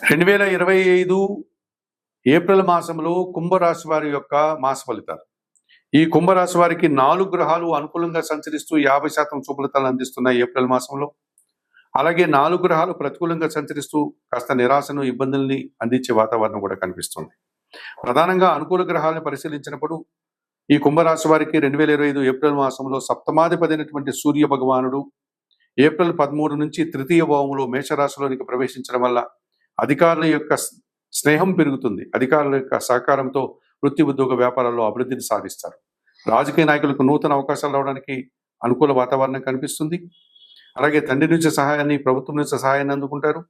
2025 April మాసంలో కుంభరాశి వారి యొక్క మాస ఫలితాలు. ఈ కుంభరాశి వారికి 4 గ్రహాలు అనుకూలంగా సంచరిస్తూ 50% శుభఫలితాలను అందిస్తున్నాయి ఏప్రిల్ మాసంలో. అలాగే 4 గ్రహాలు ప్రతికూలంగా సంచరిస్తూ కాస్త నిరాశను, ఇబ్బందుల్ని అందించే వాతావరణం కూడా కనిపిస్తుంది. ప్రధానంగా అనుకూల గ్రహాలను పరిశీలించినప్పుడు ఈ కుంభరాశి వారికి 2025 ఏప్రిల్ మాసంలో సప్తమాధిపతి అయినటువంటి సూర్య భగవానుడు ఏప్రిల్ 13 నుంచి తృతీయ భావంలో మేషరాశిలోనికి ప్రవేశించడం వల్ల అధికారుల యొక్క స్నేహం పెరుగుతుంది. అధికారుల యొక్క సహకారంతో వృత్తి, ఉద్యోగ, వ్యాపారాల్లో అభివృద్ధిని సాధిస్తారు. రాజకీయ నాయకులకు నూతన అవకాశాలు రావడానికి అనుకూల వాతావరణం కనిపిస్తుంది. అలాగే తండ్రి నుంచి సహాయాన్ని, ప్రభుత్వం నుంచి సహాయాన్ని అందుకుంటారు.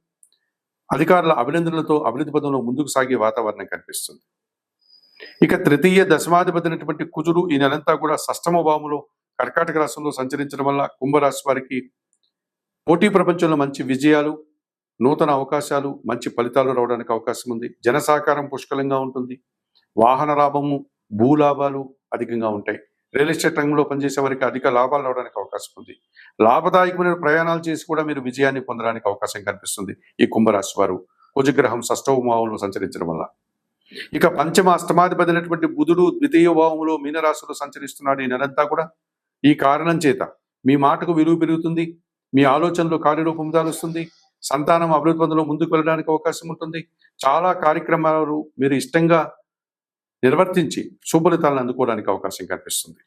అధికారుల అభినందనలతో అభివృద్ధి పదంలో ముందుకు సాగే వాతావరణం కనిపిస్తుంది. ఇక తృతీయ దశమాధిపతి అయినటువంటి కుజుడు ఈ నెలంతా కూడా షష్టమ భావంలో కర్కాటక రాశిలో సంచరించడం వల్ల కుంభరాశి వారికి పోటీ ప్రపంచంలో మంచి విజయాలు, నూతన అవకాశాలు, మంచి ఫలితాలు రావడానికి అవకాశం ఉంది. జన సహకారం పుష్కలంగా ఉంటుంది. వాహన లాభము, భూలాభాలు అధికంగా ఉంటాయి. రియల్ ఎస్టేట్ రంగంలో పనిచేసే వారికి అధిక లాభాలు రావడానికి అవకాశం ఉంది. లాభదాయకమైన ప్రయాణాలు చేసి కూడా మీరు విజయాన్ని పొందడానికి అవకాశం కనిపిస్తుంది ఈ కుంభరాశి వారు కుజగ్రహం షష్టమ భావంలో సంచరించడం వల్ల. ఇక పంచమ అష్టమాధిపతి అయినటువంటి బుధుడు ద్వితీయ భావంలో మీనరాశిలో సంచరిస్తున్నాడు ఈ నెలంతా కూడా. ఈ కారణం చేత మీ మాటకు విలువ పెరుగుతుంది. మీ ఆలోచనలో కార్యరూపం దాలుస్తుంది. సంతానం అభివృద్ధి పదంలో ముందుకు వెళ్ళడానికి అవకాశం ఉంటుంది. చాలా కార్యక్రమాలు మీరు ఇష్టంగా నిర్వర్తించి శుభఫలితాలను అందుకోవడానికి అవకాశం కనిపిస్తుంది.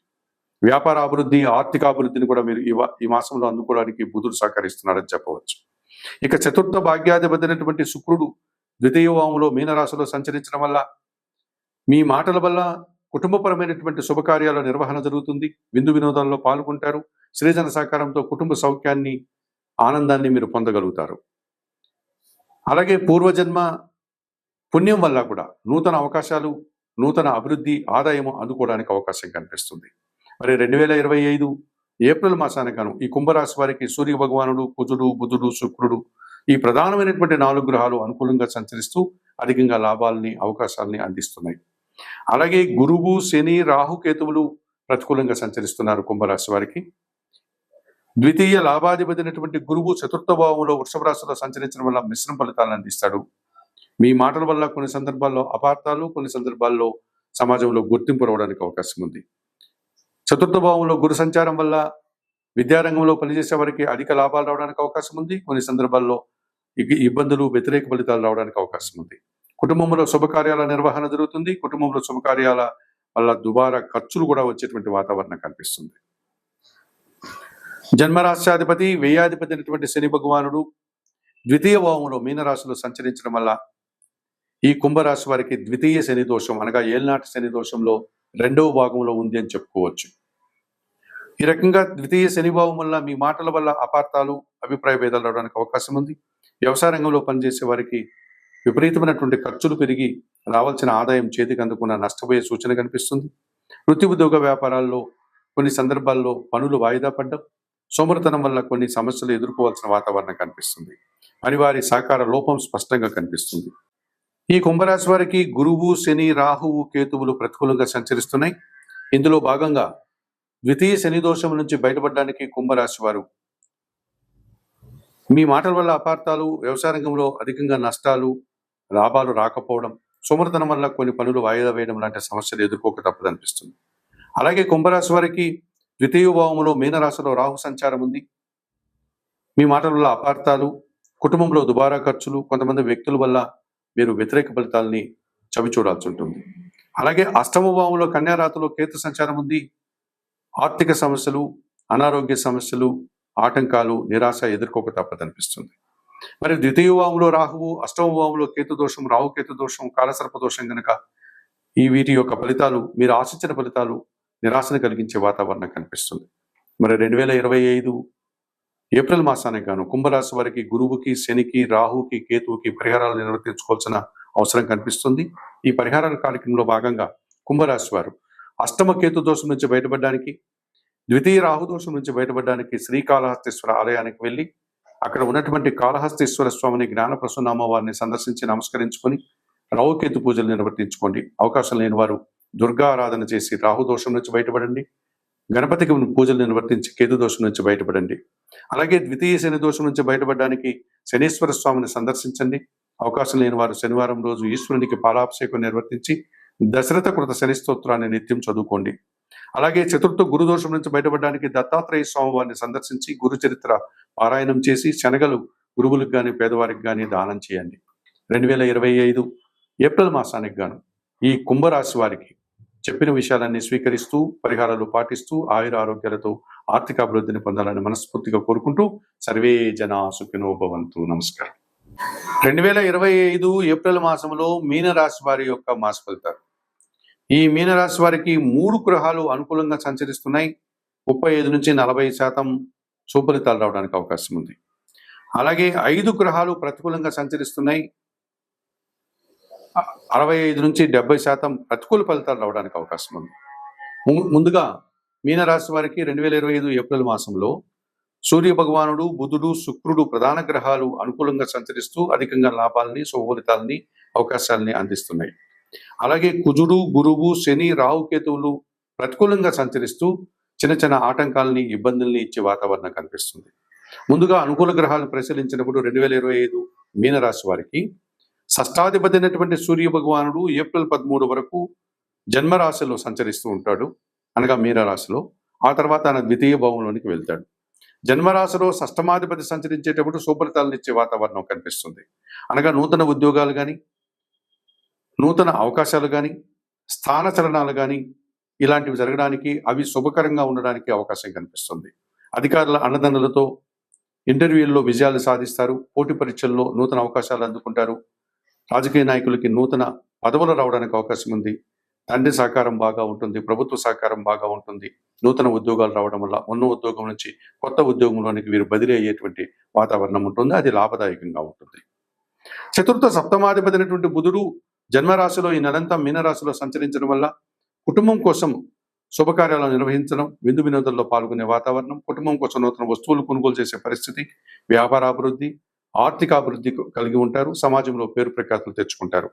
వ్యాపార అభివృద్ధి, ఆర్థిక అభివృద్ధిని కూడా మీరు ఈ మాసంలో అందుకోవడానికి బుధుడు సహకరిస్తున్నాడని చెప్పవచ్చు. ఇక చతుర్థ భాగ్యాధిపతి అయినటువంటి శుక్రుడు ద్వితీయ భావంలో మీనరాశిలో సంచరించడం వల్ల మీ మాటల వల్ల కుటుంబపరమైనటువంటి శుభకార్యాల నిర్వహణ జరుగుతుంది. విందు వినోదాల్లో పాల్గొంటారు. సృజన సహకారంతో కుటుంబ సౌఖ్యాన్ని, ఆనందాన్ని మీరు పొందగలుగుతారు. అలాగే పూర్వజన్మ పుణ్యం వల్ల కూడా నూతన అవకాశాలు, నూతన అభివృద్ధి, ఆదాయము అందుకోవడానికి అవకాశం కనిపిస్తుంది. మరి 2025 ఏప్రిల్ మాసానికను ఈ కుంభరాశి వారికి సూర్య భగవానుడు, కుజుడు, బుధుడు, శుక్రుడు ఈ ప్రధానమైనటువంటి 4 గ్రహాలు అనుకూలంగా సంచరిస్తూ అధికంగా లాభాలని, అవకాశాలని అందిస్తున్నాయి. అలాగే గురువు, శని, రాహు, కేతువులు ప్రతికూలంగా సంచరిస్తున్నారు కుంభరాశి వారికి. ద్వితీయ లాభాధిపతి అయినటువంటి గురువు చతుర్థ భావంలో వృషభ రాశిలో సంచరించడం వల్ల మిశ్రమ ఫలితాలను అందిస్తాడు. మీ మాటల వల్ల కొన్ని సందర్భాల్లో అపార్థాలు, కొన్ని సందర్భాల్లో సమాజంలో గుర్తింపు రావడానికి అవకాశం ఉంది. చతుర్థ భావంలో గురు సంచారం వల్ల విద్యారంగంలో పనిచేసే వారికి అధిక లాభాలు రావడానికి అవకాశం ఉంది. కొన్ని సందర్భాల్లో ఇబ్బందులు, వ్యతిరేక ఫలితాలు రావడానికి అవకాశం ఉంది. కుటుంబంలో శుభకార్యాల నిర్వహణ జరుగుతుంది. కుటుంబంలో శుభకార్యాల వల్ల దుబారా ఖర్చులు కూడా వచ్చేటువంటి వాతావరణం కనిపిస్తుంది. జన్మరాశ్యాధిపతి, వ్యయాధిపతి అయినటువంటి శని భగవానుడు ద్వితీయ భావంలో మీనరాశిలో సంచరించడం వల్ల ఈ కుంభరాశి వారికి ద్వితీయ శని దోషం అనగా ఏళ్నాటి శని దోషంలో 2వ భాగంలో ఉంది అని చెప్పుకోవచ్చు. ఈ రకంగా ద్వితీయ శని భావం వల్ల మీ మాటల వల్ల అపార్థాలు, అభిప్రాయ భేదాలు రావడానికి అవకాశం ఉంది. వ్యవసాయ రంగంలో పనిచేసే వారికి విపరీతమైనటువంటి ఖర్చులు పెరిగి రావాల్సిన ఆదాయం చేతికి అందుకున్న నష్టపోయే సూచన కనిపిస్తుంది. వృత్తి, ఉద్యోగ, వ్యాపారాల్లో కొన్ని సందర్భాల్లో పనులు వాయిదా పడ్డం, సోమరితనం వల్ల కొన్ని సమస్యలు ఎదుర్కోవాల్సిన వాతావరణం కనిపిస్తుంది. అనివార్య సహకార లోపం స్పష్టంగా కనిపిస్తుంది. ఈ కుంభరాశి వారికి గురువు, శని, రాహువు, కేతువులు ప్రతికూలంగా సంచరిస్తున్నాయి. ఇందులో భాగంగా ద్వితీయ శని దోషం నుంచి బయటపడడానికి కుంభరాశి వారు మీ మాటల వల్ల అపార్థాలు, వ్యవసాయ రంగంలో అధికంగా నష్టాలు, లాభాలు రాకపోవడం, సోమరితనం వల్ల కొన్ని పనులు వాయిదా వేయడం లాంటి సమస్యలు ఎదుర్కోక తప్పదనిపిస్తుంది. అలాగే కుంభరాశి వారికి ద్వితీయ భావంలో మీనరాశిలో రాహు సంచారం ఉంది. మీ మాటల వల్ల అపార్థాలు, కుటుంబంలో దుబారా ఖర్చులు, కొంతమంది వ్యక్తుల వల్ల మీరు వ్యతిరేక ఫలితాలని చవి చూడాల్సి ఉంటుంది. అలాగే అష్టమ భావంలో కన్యారాశిలో కేతు సంచారం ఉంది. ఆర్థిక సమస్యలు, అనారోగ్య సమస్యలు, ఆటంకాలు, నిరాశ ఎదుర్కోక తప్పదనిపిస్తుంది. మరి ద్వితీయ భావంలో రాహువు, అష్టమ భావంలో కేతు దోషం, రాహుకేతు దోషం, కాలసర్ప దోషం కనుక వీటి యొక్క ఫలితాలు, మీరు ఆశించిన ఫలితాలు నిరాశను కలిగించే వాతావరణం కనిపిస్తుంది. మరి 2025 ఏప్రిల్ మాసానికి గాను కుంభరాశి వారికి గురువుకి, శనికి, రాహుకి, కేతువుకి పరిహారాలు నిర్వర్తించుకోవాల్సిన అవసరం కనిపిస్తుంది. ఈ పరిహారాల కార్యక్రమంలో భాగంగా కుంభరాశి వారు అష్టమ కేతు దోషం నుంచి బయటపడడానికి, ద్వితీయ రాహు దోషం నుంచి బయటపడడానికి శ్రీకాళహస్తీశ్వర ఆలయానికి వెళ్ళి అక్కడ ఉన్నటువంటి కాళహస్తీశ్వర స్వామిని, జ్ఞానప్రసూనామ వారిని సందర్శించి నమస్కరించుకొని రాహుకేతు పూజలు నిర్వర్తించుకోండి. అవకాశం లేని వారు దుర్గా ఆరాధన చేసి రాహు దోషం నుంచి బయటపడండి. గణపతికి పూజలు నిర్వర్తించి కేతు దోషం నుంచి బయటపడండి. అలాగే ద్వితీయ శని దోషం నుంచి బయటపడడానికి శనీశ్వర స్వామిని సందర్శించండి. అవకాశం లేని వారు శనివారం రోజు ఈశ్వరునికి పాలాభిషేకం నిర్వర్తించి దశరథ కృత శని స్తోత్రాన్ని నిత్యం చదువుకోండి. అలాగే చతుర్థ గురుదోషం నుంచి బయటపడడానికి దత్తాత్రేయ స్వామివారిని సందర్శించి గురు చరిత్ర పారాయణం చేసి శనగలు గురువులకు కానీ పేదవారికి కానీ దానం చేయండి. 2025 ఏప్రిల్ మాసానికి గాను ఈ కుంభరాశి వారికి చెప్పిన విషయాలన్నీ స్వీకరిస్తూ పరిహారాలు పాటిస్తూ ఆయుర ఆరోగ్యాలతో ఆర్థిక అభివృద్ధిని పొందాలని మనస్ఫూర్తిగా కోరుకుంటూ సర్వే జనా సుఖినో భవంతు. నమస్కారం. 2025 ఏప్రిల్ మాసంలో మీనరాశి వారి యొక్క మాస ఫలితాలు. ఈ మీనరాశి వారికి 3 గ్రహాలు అనుకూలంగా సంచరిస్తున్నాయి. 35 నుంచి 40% సుఫలితాలు రావడానికి అవకాశం ఉంది. అలాగే 5 గ్రహాలు ప్రతికూలంగా సంచరిస్తున్నాయి. 65 నుంచి 70% ప్రతికూల ఫలితాలు రావడానికి అవకాశం ఉంది. ముందుగా మీనరాశి వారికి 2025 ఏప్రిల్ మాసంలో సూర్య భగవానుడు, బుధుడు, శుక్రుడు ప్రధాన గ్రహాలు అనుకూలంగా సంచరిస్తూ అధికంగా లాభాలని, శుభఫలితాలని, అవకాశాలని అందిస్తున్నాయి. అలాగే కుజుడు, గురువు, శని, రాహుకేతువులు ప్రతికూలంగా సంచరిస్తూ చిన్న చిన్న ఆటంకాలని, ఇబ్బందుల్ని ఇచ్చే వాతావరణం కనిపిస్తుంది. ముందుగా అనుకూల గ్రహాలను పరిశీలించినప్పుడు 2025 మీనరాశి వారికి షష్టాధిపతి అయినటువంటి సూర్య భగవానుడు ఏప్రిల్ 13 వరకు జన్మరాశిలో సంచరిస్తూ ఉంటాడు, అనగా మీనరాశిలో. ఆ తర్వాత ఆయన ద్వితీయ భావంలోనికి వెళ్తాడు. జన్మరాశిలో షష్టమాధిపతి సంచరించేటప్పుడు సుఫలితాలను ఇచ్చే వాతావరణం కనిపిస్తుంది. అనగా నూతన ఉద్యోగాలు కానీ, నూతన అవకాశాలు కానీ, స్థానచలనాలు కానీ ఇలాంటివి జరగడానికి, అవి శుభకరంగా ఉండడానికి అవకాశం కనిపిస్తుంది. అధికారుల అండదండలతో ఇంటర్వ్యూల్లో విజయాలు సాధిస్తారు. పోటీ పరీక్షల్లో నూతన అవకాశాలు అందుకుంటారు. రాజకీయ నాయకులకి నూతన పదవులు రావడానికి అవకాశం ఉంది. తండ్రి సహకారం బాగా ఉంటుంది, ప్రభుత్వ సహకారం బాగా ఉంటుంది. నూతన ఉద్యోగాలు రావడం వల్ల ఉన్న ఉద్యోగం నుంచి కొత్త ఉద్యోగంలోనికి వీరు బదిలీ అయ్యేటువంటి వాతావరణం ఉంటుంది. అది లాభదాయకంగా ఉంటుంది. చతుర్థ సప్తమాధిపతి అయినటువంటి బుధుడు జన్మరాశిలో ఈ నెలంతా మీనరాశిలో సంచరించడం వల్ల కుటుంబం కోసం శుభకార్యాలను నిర్వహించడం, విందు వినోదాల్లో పాల్గొనే వాతావరణం, కుటుంబం కోసం నూతన వస్తువులు కొనుగోలు చేసే పరిస్థితి, వ్యాపార అభివృద్ధి, ఆర్థిక అభివృద్ధి కలిగి ఉంటారు. సమాజంలో పేరు ప్రఖ్యాతులు తెచ్చుకుంటారు.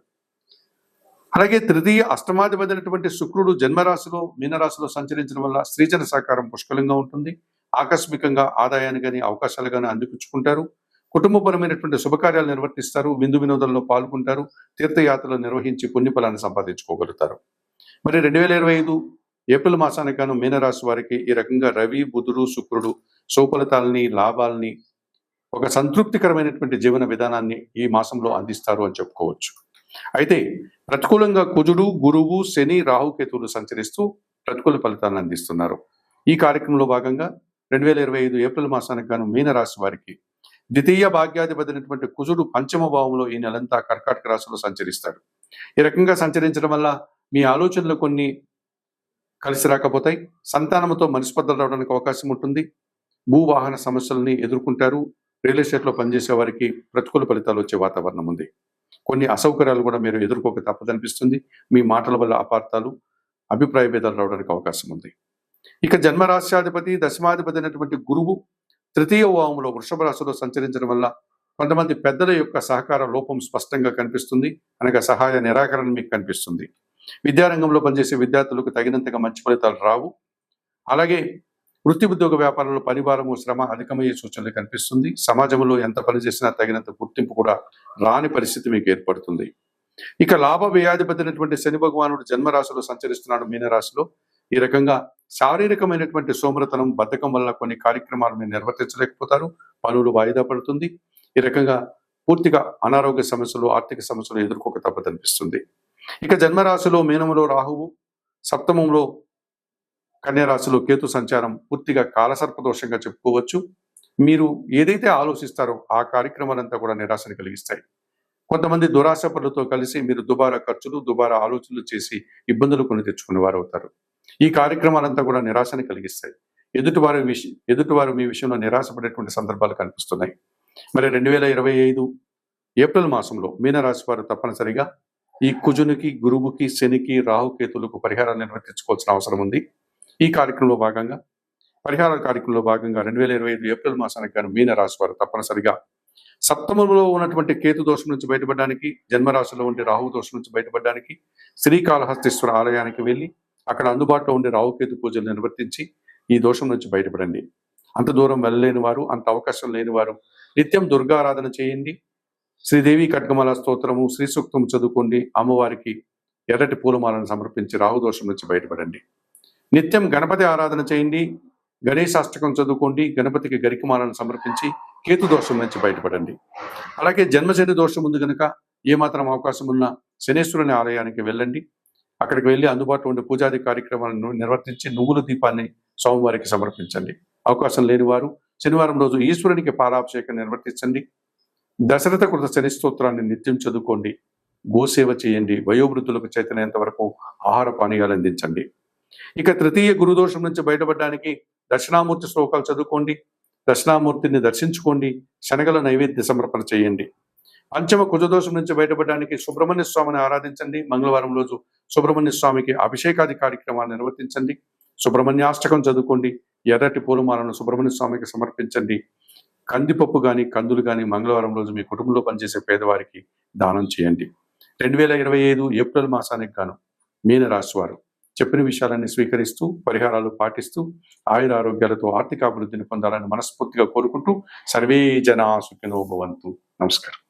అలాగే తృతీయ అష్టమాధిపతి అయినటువంటి శుక్రుడు జన్మరాశిలో మీనరాశిలో సంచరించడం వల్ల స్త్రీజన సహకారం పుష్కలంగా ఉంటుంది. ఆకస్మికంగా ఆదాయాన్ని కానీ అవకాశాలు కానీ అందిపుచ్చుకుంటారు. కుటుంబపరమైనటువంటి శుభకార్యాలు నిర్వర్తిస్తారు. విందు వినోదాల్లో పాల్గొంటారు. తీర్థయాత్రలు నిర్వహించి పుణ్యఫలాన్ని సంపాదించుకోగలుగుతారు. మరి 2025 ఏప్రిల్ మాసానికి గాను మీనరాశి వారికి ఈ రకంగా రవి, బుధుడు, శుక్రుడు శుభఫలితాలని, లాభాలని, ఒక సంతృప్తికరమైనటువంటి జీవన విధానాన్ని ఈ మాసంలో అందిస్తారు అని చెప్పుకోవచ్చు. అయితే ప్రతికూలంగా కుజుడు, గురువు, శని, రాహుకేతువులు సంచరిస్తూ ప్రతికూల ఫలితాలను అందిస్తున్నారు. ఈ కార్యక్రమంలో భాగంగా 2025 ఏప్రిల్ మాసానికి గాను మీనరాశి వారికి ద్వితీయ భాగ్యాధిపతి అయినటువంటి కుజుడు పంచమ భావంలో ఈ నెలంతా కర్కాటక రాశిలో సంచరిస్తాడు. ఈ రకంగా సంచరించడం వల్ల మీ ఆలోచనలు కొన్ని కలిసి రాకపోతాయి. సంతానంతో మనస్పర్ధలు రావడానికి అవకాశం ఉంటుంది. భూవాహన సమస్యలని ఎదుర్కొంటారు. రియల్ ఎస్టేట్లో పనిచేసే వారికి ప్రతికూల ఫలితాలు వచ్చే వాతావరణం ఉంది. కొన్ని అసౌకర్యాలు కూడా మీరు ఎదుర్కోక తప్పదనిపిస్తుంది. మీ మాటల వల్ల అపార్థాలు, అభిప్రాయ భేదాలు రావడానికి అవకాశం ఉంది. ఇక జన్మరాశ్యాధిపతి, దశమాధిపతి అయినటువంటి గురువు తృతీయ భావంలో వృషభ రాశిలో సంచరించడం వల్ల కొంతమంది పెద్దల యొక్క సహకార లోపం స్పష్టంగా కనిపిస్తుంది. అనగా సహాయ నిరాకరణ మీకు కనిపిస్తుంది. విద్యారంగంలో పనిచేసే విద్యార్థులకు తగినంతగా మంచి ఫలితాలు రావు. అలాగే వృత్తి ఉద్యోగ వ్యాపారంలో పనిభారము, శ్రమ అధికమయ్యే సూచనలు కనిపిస్తుంది. సమాజంలో ఎంత పని చేసినా తగినంత గుర్తింపు కూడా రాని పరిస్థితి మీకు ఏర్పడుతుంది. ఇక లాభ వ్యయాధిపతి అయినటువంటి శని భగవానుడు జన్మరాశిలో సంచరిస్తున్నాడు మీనరాశిలో. ఈ రకంగా శారీరకమైనటువంటి సోమరతనం, బద్ధకం వల్ల కొన్ని కార్యక్రమాలు మీరు నిర్వర్తించలేకపోతారు. పనులు వాయిదా పడుతుంది. ఈ రకంగా పూర్తిగా అనారోగ్య సమస్యలు, ఆర్థిక సమస్యలు ఎదుర్కోక తప్పదనిపిస్తుంది. ఇక జన్మరాశిలో మీనములో రాహువు, సప్తమంలో కన్యారాశిలో కేతు సంచారం పూర్తిగా కాలసర్పదోషంగా చెప్పుకోవచ్చు. మీరు ఏదైతే ఆలోచిస్తారో ఆ కార్యక్రమాలంతా కూడా నిరాశను కలిగిస్తాయి. కొంతమంది దురాశపరులతో కలిసి మీరు దుబారా ఖర్చులు, దుబారా ఆలోచనలు చేసి ఇబ్బందులు కొని తెచ్చుకునే వారు అవుతారు. ఈ కార్యక్రమాలంతా కూడా నిరాశని కలిగిస్తాయి. ఎదుటివారు మీ విషయంలో నిరాశపడేటువంటి సందర్భాలు కనిపిస్తున్నాయి. మరి 2025 ఏప్రిల్ మాసంలో మీనరాశి వారు తప్పనిసరిగా ఈ కుజునికి, గురువుకి, శనికి, రాహుకేతులకు పరిహారాలు నిర్వర్తించుకోవాల్సిన అవసరం ఉంది. ఈ కార్యక్రమంలో భాగంగా పరిహార కార్యక్రమంలో భాగంగా 2025 ఏప్రిల్ మాసానికి గాను మీనరాశి వారు తప్పనిసరిగా సప్తమంలో ఉన్నటువంటి కేతు దోషం నుంచి బయటపడడానికి, జన్మరాశిలో ఉండే రాహు దోషం నుంచి బయటపడడానికి శ్రీకాళహస్తీశ్వర ఆలయానికి వెళ్ళి అక్కడ అందుబాటులో ఉండే రాహుకేతు పూజలు నిర్వర్తించి ఈ దోషం నుంచి బయటపడండి. అంత దూరం వెళ్ళలేని వారు, అంత అవకాశం లేని వారు నిత్యం దుర్గారాధన చేయండి. శ్రీదేవి ఖడ్గమాల స్తోత్రము, శ్రీ సూక్తం చదువుకోండి. అమ్మవారికి ఎర్రటి పూలమాలను సమర్పించి రాహుదోషం నుంచి బయటపడండి. నిత్యం గణపతి ఆరాధన చేయండి. గణేశాష్టకం చదువుకోండి. గణపతికి గరికమాలను సమర్పించి కేతు దోషం నుంచి బయటపడండి. అలాగే జన్మశని దోషం ఉంది కనుక ఏమాత్రం అవకాశం ఉన్న శనేశ్వరుని ఆలయానికి వెళ్ళండి. అక్కడికి వెళ్ళి అందుబాటులో ఉండే పూజాది కార్యక్రమాలను నిర్వర్తించి నువ్వుల దీపాన్ని స్వామివారికి సమర్పించండి. అవకాశం లేని వారు శనివారం రోజు ఈశ్వరునికి పాలాభిషేకం నిర్వర్తించండి. దశరథ కృత శని స్తోత్రాన్ని నిత్యం చదువుకోండి. గోసేవ చేయండి. వయోవృద్ధులకు చేతనైనంత వరకు ఆహార పానీయాలు అందించండి. ఇక తృతీయ గురుదోషం నుంచి బయటపడడానికి దక్షిణామూర్తి శ్లోకాలు చదువుకోండి. దక్షిణామూర్తిని దర్శించుకోండి. శనగల నైవేద్య సమర్పణ చేయండి. పంచమ కుజదోషం నుంచి బయటపడడానికి సుబ్రహ్మణ్య స్వామిని ఆరాధించండి. మంగళవారం రోజు సుబ్రహ్మణ్య స్వామికి అభిషేకాది కార్యక్రమాలు నిర్వర్తించండి. సుబ్రహ్మణ్యాష్టకం చదువుకోండి. ఎర్రటి పూలమాలను సుబ్రహ్మణ్య స్వామికి సమర్పించండి. కందిపప్పు కానీ కందులు కానీ మంగళవారం రోజు మీ కుటుంబంలో పనిచేసే పేదవారికి దానం చేయండి. 2025 ఏప్రిల్ మాసానికి గాను మీనరాశి వారు చెప్పిన విషయాలన్నీ స్వీకరిస్తూ పరిహారాలు పాటిస్తూ ఆయుర ఆరోగ్యాలతో ఆర్థిక అభివృద్ధిని పొందాలని మనస్ఫూర్తిగా కోరుకుంటూ సర్వే జనా సుఖినో భవంతు. నమస్కారం.